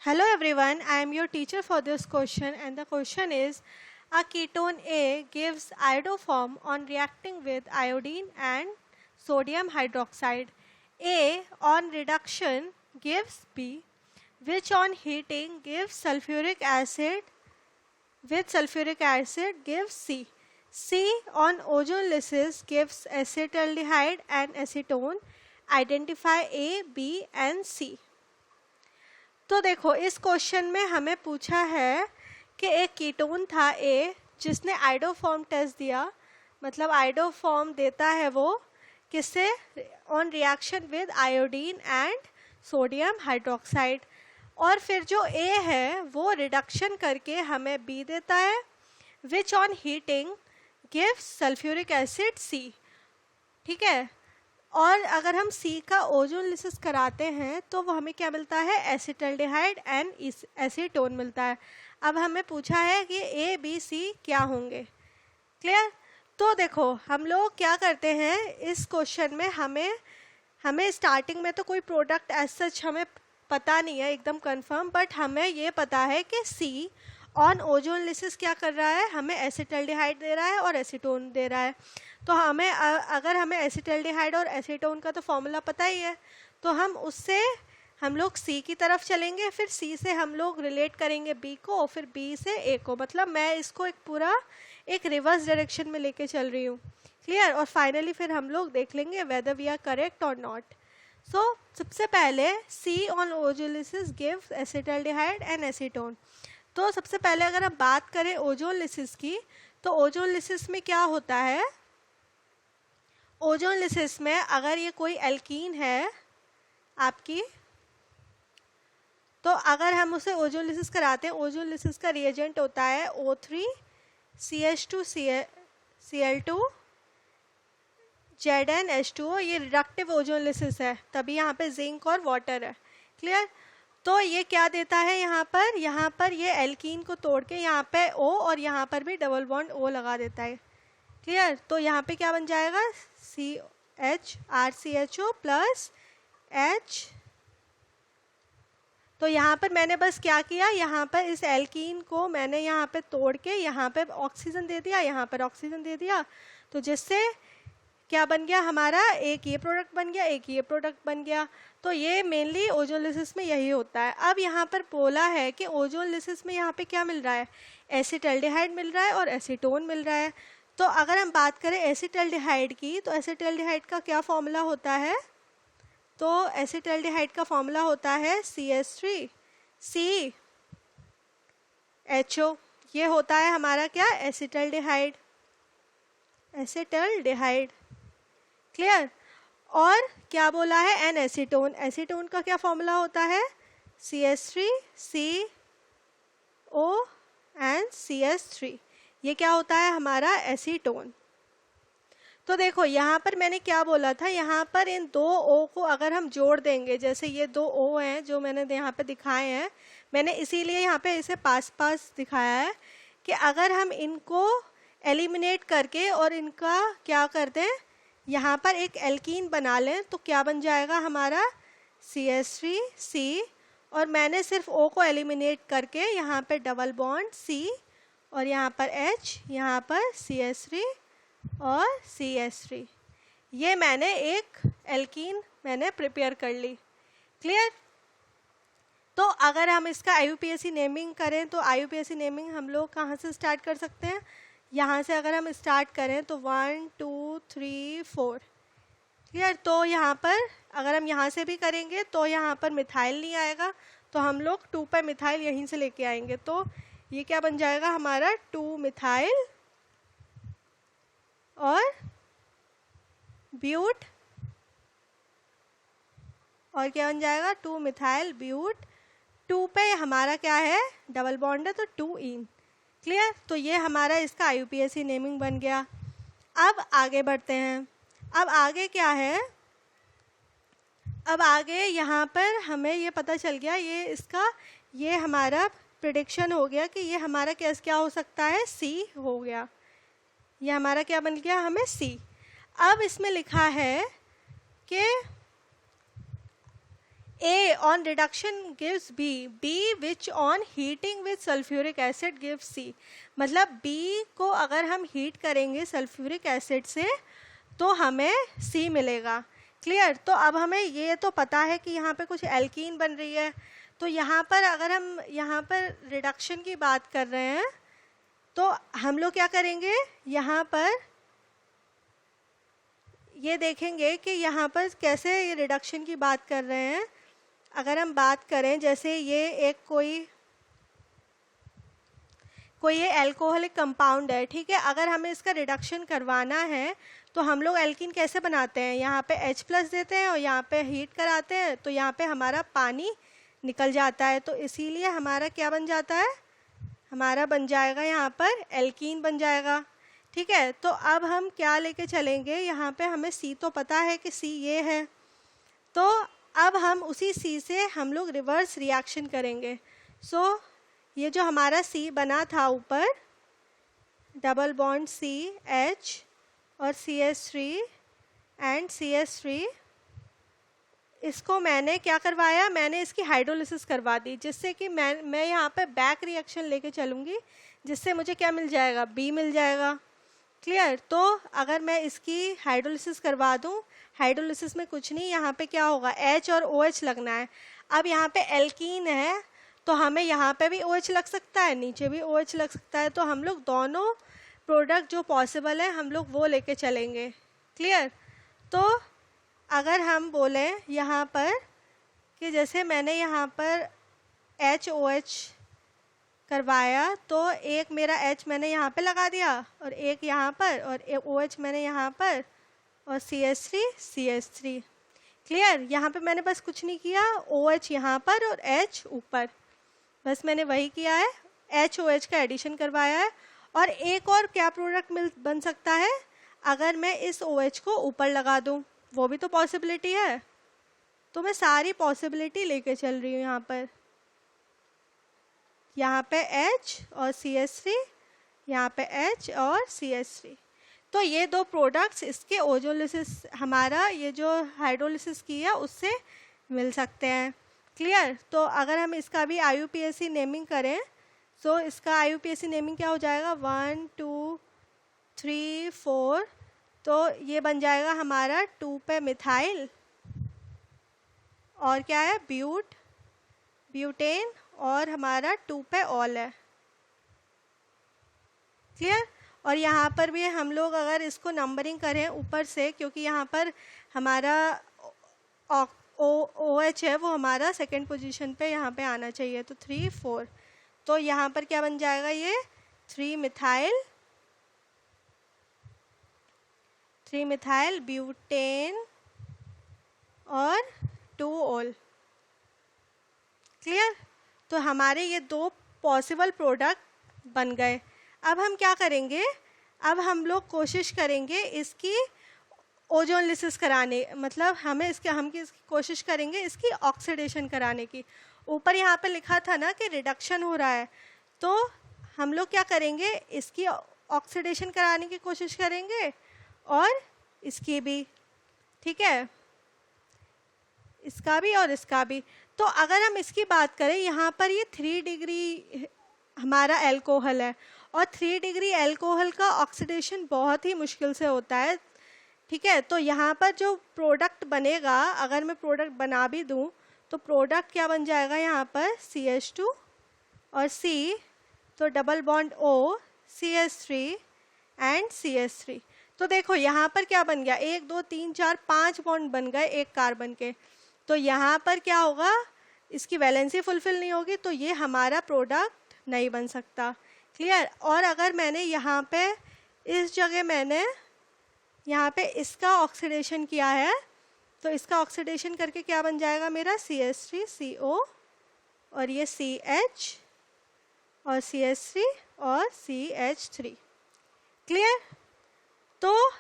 Hello everyone, I am your teacher for this question and the question is a ketone A gives iodoform on reacting with iodine and sodium hydroxide. A on reduction gives B, which on heating gives sulfuric acid with sulfuric acid gives C. C on ozonlysis gives acetaldehyde and acetone. Identify A, B and C. तो देखो इस question में हमें पूछा है कि एक ketone था ए जिसने आइडोफॉर्म टेस्ट दिया, मतलब आइडोफॉर्म देता है वो किससे, on reaction with iodine and sodium hydroxide, और फिर जो ए है वो रिडक्शन करके हमें बी देता है which on heating gives sulphuric acid C. ठीक है, और अगर हम C का ओजोनलिसिस कराते हैं तो वो हमें क्या मिलता है, एसिटल्डिहाइड एंड एसीटोन मिलता है। अब हमें पूछा है कि A, B, C क्या होंगे। क्लियर। तो देखो हम लोग क्या करते हैं इस क्वेश्चन में, हमें स्टार्टिंग में तो कोई प्रोडक्ट एज सच हमें पता नहीं है एकदम कंफर्म, बट हमें ये पता है कि C ऑन ओजोनलिसिस क्या कर रहा है, हमें एसिटल्डिहाइड दे रहा है और एसीटोन दे रहा है। तो हमें अगर हमें एसिटल्डिहाइड और एसीटोन का तो फॉर्मूला पता ही है, तो हम लोग C की तरफ चलेंगे, फिर C से हम लोग रिलेट करेंगे B को, फिर B से A को, मतलब मैं इसको एक रिवर्स डायरेक्शन में लेके चल रही हूँ। क्लियर। और फाइनली फिर हम लोग देख लेंगे वेदर वी आर करेक्ट और नॉट। सो सबसे पहले C on ozonolysis gives acetaldehyde and acetone. तो सबसे पहले अगर हम बात करें ओजोनलिसिस की, तो ओजोनलिसिस में क्या होता है, ओजोनलिसिस में अगर ये कोई एल्कीन है आपकी, तो अगर हम उसे ओजोनलिसिस कराते हैं, ओजोनलिसिस का रिएजेंट होता है O3CH2 Cl2 ZnH2O। ये रिडक्टिव ओजोनलिसिस है, तभी यहाँ पे जिंक और वाटर है। क्लियर। तो ये क्या देता है, यहाँ पर ये एल्कीन को तोड़ के यहाँ पे O और यहाँ पर भी डबल बॉन्ड O लगा देता है। क्लियर। तो यहाँ पे क्या बन जाएगा, RCHO प्लस H। तो यहाँ पर मैंने बस क्या किया, यहाँ पर इस एल्कीन को मैंने यहाँ पे तोड़ के यहाँ पे ऑक्सीजन दे दिया, यहाँ पर ऑक्सीजन दे दिया, तो जिससे क्या बन गया हमारा, एक ये प्रोडक्ट बन गया, एक ये प्रोडक्ट बन गया। तो ये मेनली ओजोनलिसिस में यही होता है। अब यहाँ पर बोला है कि ओजोनलिसिस में यहाँ पे क्या मिल रहा है, एसिटल्डिहाइड मिल रहा है और एसीटोन मिल रहा है। तो अगर हम बात करें एसिटल्डिहाइड की, तो एसिटल्डिहाइड का क्या फॉर्मूला होता है, तो एसिटल्डिहाइड का फॉर्मूला होता है CH3CHO। ये होता है हमारा क्या, एसिटल्डिहाइड। क्लियर। और क्या बोला है, एन एसीटोन। एसीटोन का क्या फॉर्मूला होता है, CH3CO एंड CH3। ये क्या होता है हमारा, एसीटोन। तो देखो यहाँ पर मैंने क्या बोला था, यहाँ पर इन दो O को अगर हम जोड़ देंगे, जैसे ये दो O हैं जो मैंने यहाँ पे दिखाए हैं, मैंने इसीलिए यहाँ पे इसे पास पास दिखाया है कि अगर हम इनको एलिमिनेट करके और इनका क्या कर दें, यहाँ पर एक एल्कीन बना लें, तो क्या बन जाएगा हमारा, CH3C, और मैंने सिर्फ O को एलिमिनेट करके यहाँ पे डबल बॉन्ड C और यहाँ पर H, यहाँ पर CH3 और CH3, ये मैंने एक एल्कीन प्रिपेयर कर ली। क्लियर। तो अगर हम इसका IUPAC नेमिंग करें, तो IUPAC नेमिंग हम लोग कहाँ से स्टार्ट कर सकते हैं, यहाँ से अगर हम स्टार्ट करें तो 1 2 3 4। क्लियर। तो यहाँ पर अगर हम यहाँ से भी करेंगे तो यहाँ पर मिथाइल नहीं आएगा, तो हम लोग 2 पे मिथाइल यहीं से लेके आएंगे, तो ये क्या बन जाएगा हमारा 2 मिथाइल और ब्यूट, और क्या बन जाएगा 2 मिथाइल ब्यूट। 2 पे हमारा क्या है, डबल बॉन्ड है, तो 2 इन। क्लियर। तो ये हमारा इसका IUPAC नेमिंग बन गया। अब आगे बढ़ते हैं। अब आगे क्या है, अब आगे यहाँ पर हमें ये पता चल गया, ये हमारा प्रेडिक्शन हो गया कि ये हमारा क्या हो सकता है, C हो गया। ये हमारा क्या बन गया, हमें C। अब इसमें लिखा है कि A on reduction gives B, B which on heating with sulfuric acid gives C. मतलब B को अगर हम हीट करेंगे सल्फ्यूरिक एसिड से तो हमें C मिलेगा। क्लियर? तो अब हमें ये तो पता है कि यहाँ पे कुछ एल्कीन बन रही है, तो यहाँ पर अगर हम यहाँ पर रिडक्शन की बात कर रहे हैं तो हम लोग क्या करेंगे, यहाँ पर ये देखेंगे कि यहाँ पर कैसे ये रिडक्शन की बात कर रहे हैं। अगर हम बात करें जैसे ये एक कोई ये अल्कोहलिक कंपाउंड है, ठीक है, अगर हमें इसका रिडक्शन करवाना है तो हम लोग एल्कीन कैसे बनाते हैं, यहाँ पे H+ देते हैं और यहाँ पे हीट कराते हैं तो यहाँ पे हमारा पानी निकल जाता है, तो इसीलिए हमारा क्या बन जाता है, हमारा बन जाएगा यहाँ पर एल्कीन बन जाएगा। ठीक है, तो अब हम क्या लेके चलेंगे, यहाँ पे हमें C तो पता है कि C ये है, तो अब हम उसी C से हम लोग रिवर्स रिएक्शन करेंगे। सो ये जो हमारा C बना था ऊपर, डबल बॉन्ड CH और CH3 एंड CH3, इसको मैंने क्या करवाया, मैंने इसकी हाइड्रोलिसिस करवा दी, जिससे कि मैं यहाँ पे बैक रिएक्शन लेके चलूँगी, जिससे मुझे क्या मिल जाएगा, B मिल जाएगा। क्लियर? तो अगर मैं इसकी हाइड्रोलिसिस करवा दूँ, हाइड्रोलिसिस में कुछ नहीं, यहाँ पे क्या होगा, H और OH लगना है। अब यहाँ पे एल्कीन है तो हमें यहाँ पे भी OH लग सकता है, नीचे भी OH लग सकता है, तो हम लोग दोनों प्रोडक्ट जो पॉसिबल है हम लोग वो लेके चलेंगे। क्लियर? तो अगर हम बोलें यहाँ पर कि जैसे मैंने यहाँ पर HOH करवाया तो एक मेरा H मैंने यहाँ पे लगा दिया और एक यहाँ पर और एक OH मैंने यहाँ पर और CH3। क्लियर? यहाँ पे मैंने बस कुछ नहीं किया, OH यहाँ पर और H ऊपर, बस मैंने वही किया है, HOH का एडिशन करवाया है। और एक और क्या प्रोडक्ट बन सकता है, अगर मैं इस OH को ऊपर लगा दूँ, वो भी तो पॉसिबिलिटी है। तो मैं सारी पॉसिबिलिटी लेके चल रही हूँ यहाँ पे H और CH3, यहाँ पे H और CH3। तो ये दो प्रोडक्ट्स इसके ओजोलिसिस, हमारा ये जो हाइड्रोलिसिस की है उससे मिल सकते हैं। क्लियर? तो अगर हम इसका भी IUPAC नेमिंग करें, सो इसका IUPAC नेमिंग क्या हो जाएगा, 1 2 3 4, तो ये बन जाएगा हमारा 2 पे मिथाइल और क्या है, ब्यूटेन और हमारा 2 पे ऑल है। क्लियर? और यहाँ पर भी हम लोग अगर इसको नंबरिंग करें ऊपर से, क्योंकि यहाँ पर हमारा OH है वो हमारा सेकंड पोजीशन पे यहाँ पे आना चाहिए, तो 3 4, तो यहाँ पर क्या बन जाएगा, ये 3 मिथाइल ब्यूटेन और 2 ऑल। क्लियर? तो हमारे ये दो पॉसिबल प्रोडक्ट बन गए। अब हम क्या करेंगे, अब हम लोग कोशिश करेंगे इसकी ओजोनलिसिस कराने, मतलब हम इसकी कोशिश करेंगे इसकी ऑक्सीडेशन कराने की। ऊपर यहाँ पे लिखा था ना कि रिडक्शन हो रहा है, तो हम लोग क्या करेंगे, इसकी ऑक्सीडेशन कराने की कोशिश करेंगे और इसकी भी। ठीक है, इसका भी और इसका भी। तो अगर हम इसकी बात करें, यहाँ पर ये 3 डिग्री हमारा अल्कोहल है और 3 डिग्री अल्कोहल का ऑक्सीडेशन बहुत ही मुश्किल से होता है। ठीक है, तो यहाँ पर जो प्रोडक्ट बनेगा, अगर मैं प्रोडक्ट बना भी दूँ तो प्रोडक्ट क्या बन जाएगा, यहाँ पर CH2 और C, तो double bond O, CH3 and CH3। तो देखो यहाँ पर क्या बन गया, 1 2 3 4 5 बॉन्ड बन गए एक कार्बन के। तो यहाँ पर क्या होगा, इसकी वैलेंसी फुलफिल नहीं होगी, तो ये हमारा प्रोडक्ट नहीं बन सकता। क्लियर? और अगर मैंने यहाँ पे इस जगह मैंने यहाँ पे इसका ऑक्सीडेशन किया है, तो इसका ऑक्सीडेशन करके क्या बन जाएगा मेरा, CH3CO और ये CH और CH3 और CH3। क्लियर? तो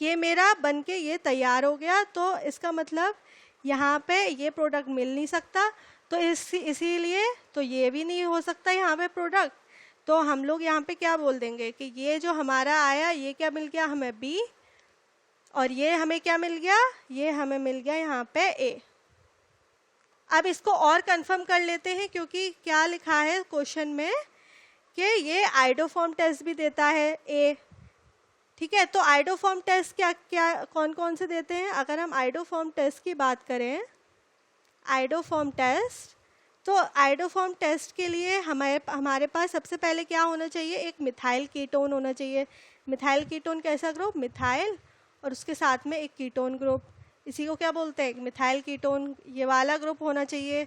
ये मेरा बनके ये तैयार हो गया। तो इसका मतलब यहाँ पे ये प्रोडक्ट मिल नहीं सकता, तो इसीलिए तो ये भी नहीं हो सकता यहाँ पे प्रोडक्ट। तो हम लोग यहाँ पे क्या बोल देंगे कि ये जो हमारा आया, ये क्या मिल गया हमें, B, और ये हमें क्या मिल गया, ये हमें मिल गया यहाँ पे A। अब इसको और कंफर्म कर लेते हैं, क्योंकि क्या लिखा है क्वेश्चन में कि ये आइडोफॉर्म टेस्ट भी देता है ए। ठीक है, तो आइडोफॉर्म टेस्ट क्या क्या कौन कौन से देते हैं? अगर हम आइडोफॉर्म टेस्ट की बात करें, आइडोफॉर्म टेस्ट, तो आइडोफॉर्म टेस्ट के लिए हमारे पास सबसे पहले क्या होना चाहिए? एक मिथाइल कीटोन होना चाहिए। मिथाइल कीटोन कैसा ग्रुप? मिथाइल, और उसके साथ में एक कीटोन ग्रुप, इसी को क्या बोलते हैं? मिथाइल कीटोन, ये वाला ग्रुप होना चाहिए।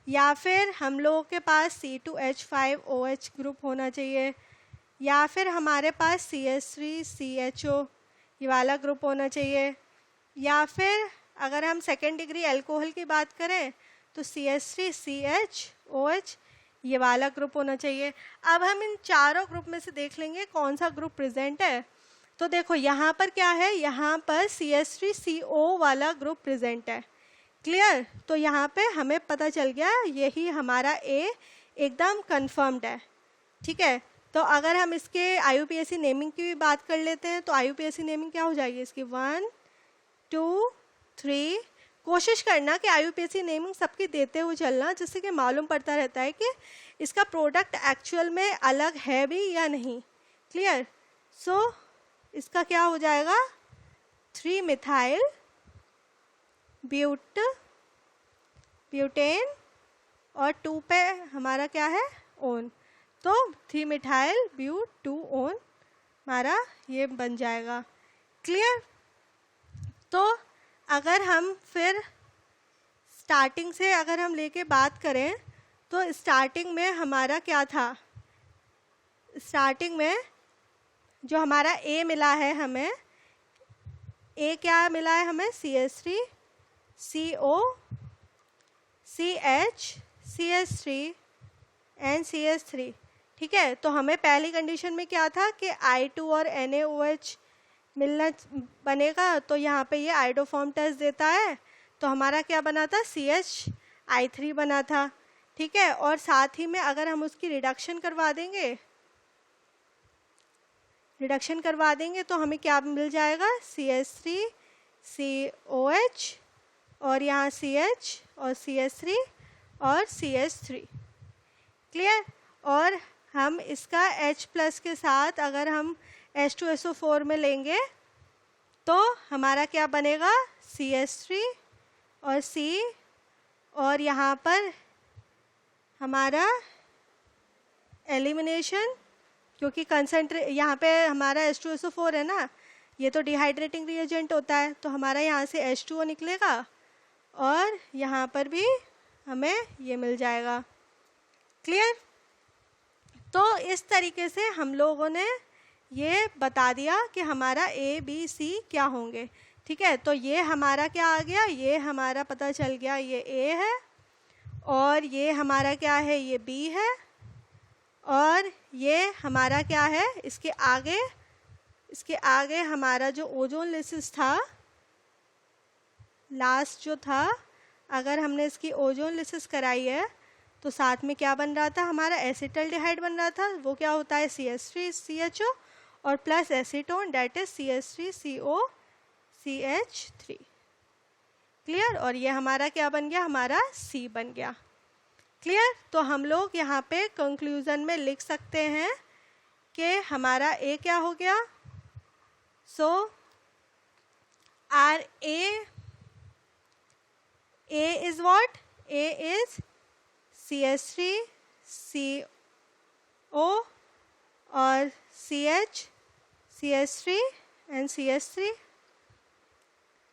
या फिर हम लोगों के पास C2H5OH ग्रुप होना चाहिए, या फिर हमारे पास CH3CHO ये वाला ग्रुप होना चाहिए, या फिर अगर हम सेकेंड डिग्री अल्कोहल की बात करें तो CH3CHOH ये वाला ग्रुप होना चाहिए। अब हम इन चारों ग्रुप में से देख लेंगे कौन सा ग्रुप प्रेजेंट है। तो देखो यहाँ पर क्या है, यहाँ पर CH3CO वाला ग्रुप प्रेजेंट है। क्लियर? तो यहाँ पे हमें पता चल गया यही हमारा ए एकदम कंफर्म्ड है। ठीक है, तो अगर हम इसके IUPAC नेमिंग की भी बात कर लेते हैं तो IUPAC नेमिंग क्या हो जाएगी इसकी? 1 2 3। कोशिश करना कि IUPAC नेमिंग सबकी देते हुए चलना, जिससे कि मालूम पड़ता रहता है कि इसका प्रोडक्ट एक्चुअल में अलग है भी या नहीं। क्लियर? सो इसका क्या हो जाएगा? 3 मिथाइल ब्यूटेन और 2 पे हमारा क्या है? ओन। तो 3 मिथाइल ब्यूट 2 ओन हमारा ये बन जाएगा। क्लियर? तो अगर हम फिर स्टार्टिंग से अगर हम लेके बात करें तो स्टार्टिंग में हमारा क्या था? स्टार्टिंग में जो हमारा ए मिला है हमें, ए क्या मिला है हमें? CH3CO CH CH3 and CH3। ठीक है, तो हमें पहली कंडीशन में क्या था कि I2 और NaOH मिलना बनेगा, तो यहाँ पे ये आइडोफॉर्म टेस्ट देता है, तो हमारा क्या बना था? CHI3 बना था। ठीक है, और साथ ही में अगर हम उसकी रिडक्शन करवा देंगे तो हमें क्या मिल जाएगा? CH3COH और यहाँ CH और CH3 और CH3। क्लियर? और हम इसका H+ के साथ अगर हम H2SO4 में लेंगे तो हमारा क्या बनेगा? CH3 और C, और यहाँ पर हमारा एलिमिनेशन, क्योंकि यहाँ पे हमारा H2SO4 है ना, ये तो डिहाइड्रेटिंग रिएजेंट होता है, तो हमारा यहाँ से H2O निकलेगा और यहाँ पर भी हमें ये मिल जाएगा। क्लियर? तो इस तरीके से हम लोगों ने ये बता दिया कि हमारा ABC क्या होंगे। ठीक है, तो ये हमारा क्या आ गया? ये हमारा पता चल गया ये A है, और ये हमारा क्या है? ये B है, और ये हमारा क्या है? इसके आगे हमारा जो ओजोन लिसिस था लास्ट जो था, अगर हमने इसकी ओजोन लिसिस कराई है तो साथ में क्या बन रहा था? हमारा एसिटल्डिहाइड बन रहा था। वो क्या होता है? CH3CHO और plus acetone, that is CH3COCH3। Clear? और ये हमारा क्या बन गया? हमारा C बन गया। क्लियर? तो हम लोग यहाँ पे कंक्लूजन में लिख सकते हैं कि हमारा A क्या हो गया? सो are A is what? A is CH3CO और CH3 एंड CH3।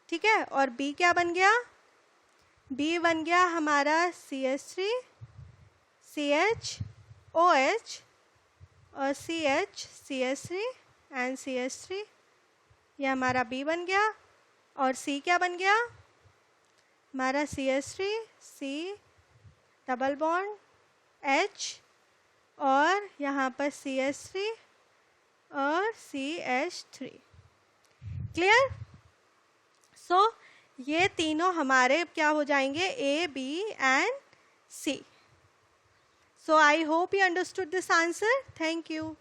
ठीक है, और B क्या बन गया? B बन गया हमारा CH3 CHOH और CH3 एंड CH3, ये हमारा B बन गया। और C क्या बन गया? हमारा CH3 C double bond H और यहाँ पर CH3 और CH3। क्लियर? सो ये तीनों हमारे क्या हो जाएंगे? A, B and C. So I hope you understood this answer. Thank you.